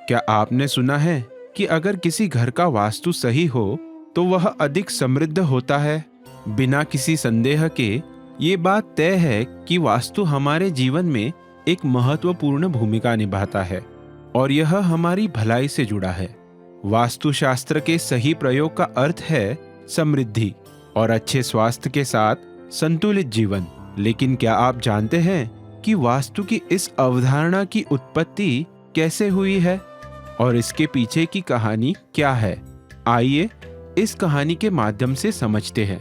क्या आपने सुना है कि अगर किसी घर का वास्तु सही हो तो वह अधिक समृद्ध होता है? बिना किसी संदेह के ये बात तय है कि वास्तु हमारे जीवन में एक महत्वपूर्ण भूमिका निभाता है और यह हमारी भलाई से जुड़ा है। वास्तुशास्त्र के सही प्रयोग का अर्थ है समृद्धि और अच्छे स्वास्थ्य के साथ संतुलित जीवन। लेकिन क्या आप जानते हैं कि वास्तु की इस अवधारणा की उत्पत्ति कैसे हुई है और इसके पीछे की कहानी क्या है? आइए इस कहानी के माध्यम से समझते हैं।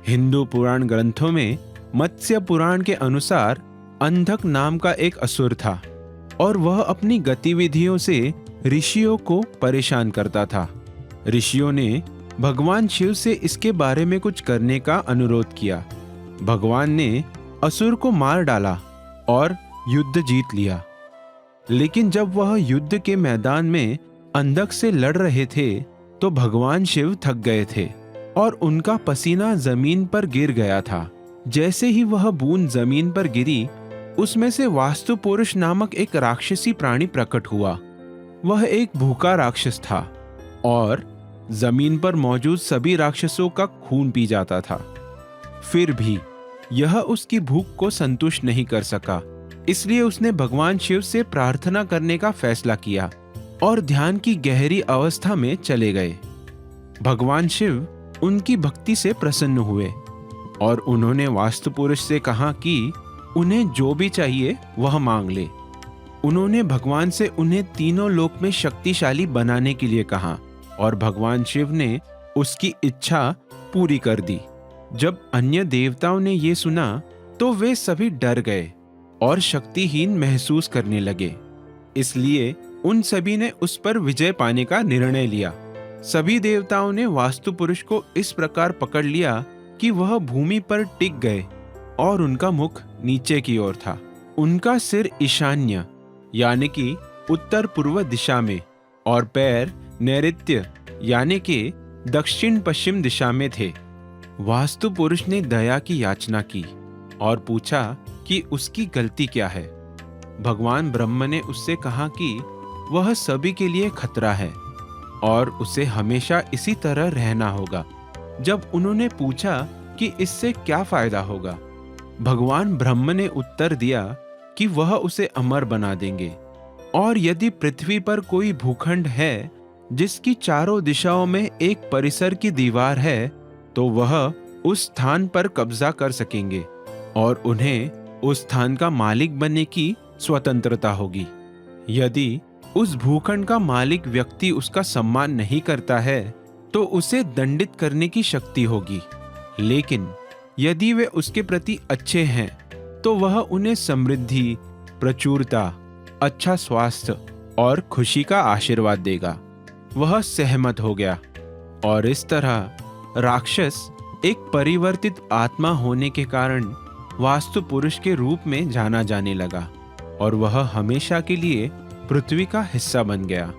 हिंदू पुराण ग्रंथों में मत्स्य पुराण के अनुसार अंधक नाम का एक असुर था और वह अपनी गतिविधियों से ऋषियों को परेशान करता था। ऋषियों ने भगवान शिव से इसके बारे में कुछ करने का अनुरोध किया। भगवान ने असुर को मार डाला और युद्ध जीत लिया। लेकिन जब वह युद्ध के मैदान में अंधक से लड़ रहे थे तो भगवान शिव थक गए थे और उनका पसीना जमीन पर गिर गया था। जैसे ही वह बूंद जमीन पर गिरी, उसमें से वास्तु पुरुष नामक एक राक्षसी प्राणी प्रकट हुआ। वह एक भूखा राक्षस था और जमीन पर मौजूद सभी राक्षसों का खून पी जाता था। फिर भी यह उसकी भूख को संतुष्ट नहीं कर सका, इसलिए उसने भगवान शिव से प्रार्थना करने का फैसला किया और ध्यान की गहरी अवस्था में चले गए। भगवान शिव उनकी भक्ति से प्रसन्न हुए और उन्होंने वास्तु पुरुष से कहा कि उन्हें जो भी चाहिए वह मांग ले। उन्होंने भगवान से उन्हें तीनों लोक में शक्तिशाली बनाने के लिए कहा और भगवान शिव ने उसकी इच्छा पूरी कर दी। जब अन्य देवताओं ने यह सुना तो वे सभी डर गए और शक्तिहीन महसूस करने लगे। इसलिए उन सभी ने उस पर विजय पाने का निर्णय लिया। सभी देवताओं ने वास्तु पुरुष को इस प्रकार पकड़ लिया कि वह भूमि पर टिक गए और उनका मुख नीचे की ओर था। उनका सिर ईशान्य यानी कि उत्तर पूर्व दिशा में और पैर नैऋत्य यानी कि दक्षिण पश्चिम दिशा में थे। वास्तु पुरुष ने दया की याचना की और पूछा कि उसकी गलती क्या है। भगवान ब्रह्म ने उससे कहा कि वह सभी के लिए खतरा है और उसे हमेशा इसी तरह रहना होगा। जब उन्होंने पूछा कि इससे क्या फायदा होगा, भगवान ब्रह्म ने उत्तर दिया कि वह उसे अमर बना देंगे और यदि पृथ्वी पर कोई भूखंड है जिसकी चारों दिशाओं में एक परिसर की दीवार है तो वह उस स्थान पर कब्जा कर सकेंगे और उन्हें उस स्थान का मालिक बनने की स्वतंत्रता होगी। यदि उस भूखंड का मालिक व्यक्ति उसका सम्मान नहीं करता है तो उसे दंडित करने की शक्ति होगी। लेकिन यदि वे उसके प्रति अच्छे हैं तो वह उन्हें समृद्धि, प्रचुरता, अच्छा स्वास्थ्य और खुशी का आशीर्वाद देगा। वह सहमत हो गया और इस तरह राक्षस एक परिवर्तित आत्मा होने के कारण वास्तु पुरुष के रूप में जाना जाने लगा और वह हमेशा के लिए पृथ्वी का हिस्सा बन गया।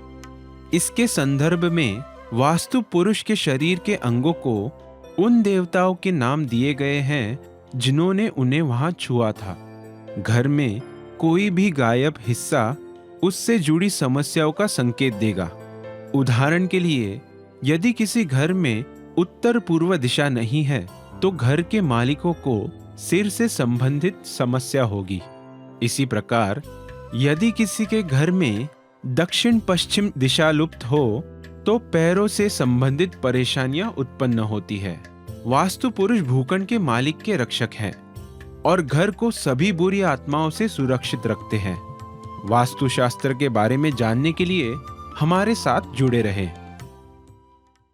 इसके संदर्भ में वास्तु पुरुष के शरीर के अंगों को उन देवताओं के नाम दिए गए हैं जिन्होंने उन्हें वहां छुआ था। घर में कोई भी गायब हिस्सा उससे जुड़ी समस्याओं का संकेत देगा। उदाहरण के लिए, यदि किसी घर में उत्तर पूर्व दिशा नहीं है तो घर के मालिकों को सिर से संबंधित समस्या होगी। इसी प्रकार यदि किसी के घर में दक्षिण पश्चिम दिशा लुप्त हो तो पैरों से संबंधित परेशानियां उत्पन्न होती है। वास्तु पुरुष भूखंड के मालिक के रक्षक हैं और घर को सभी बुरी आत्माओं से सुरक्षित रखते हैं। वास्तुशास्त्र के बारे में जानने के लिए हमारे साथ जुड़े रहें।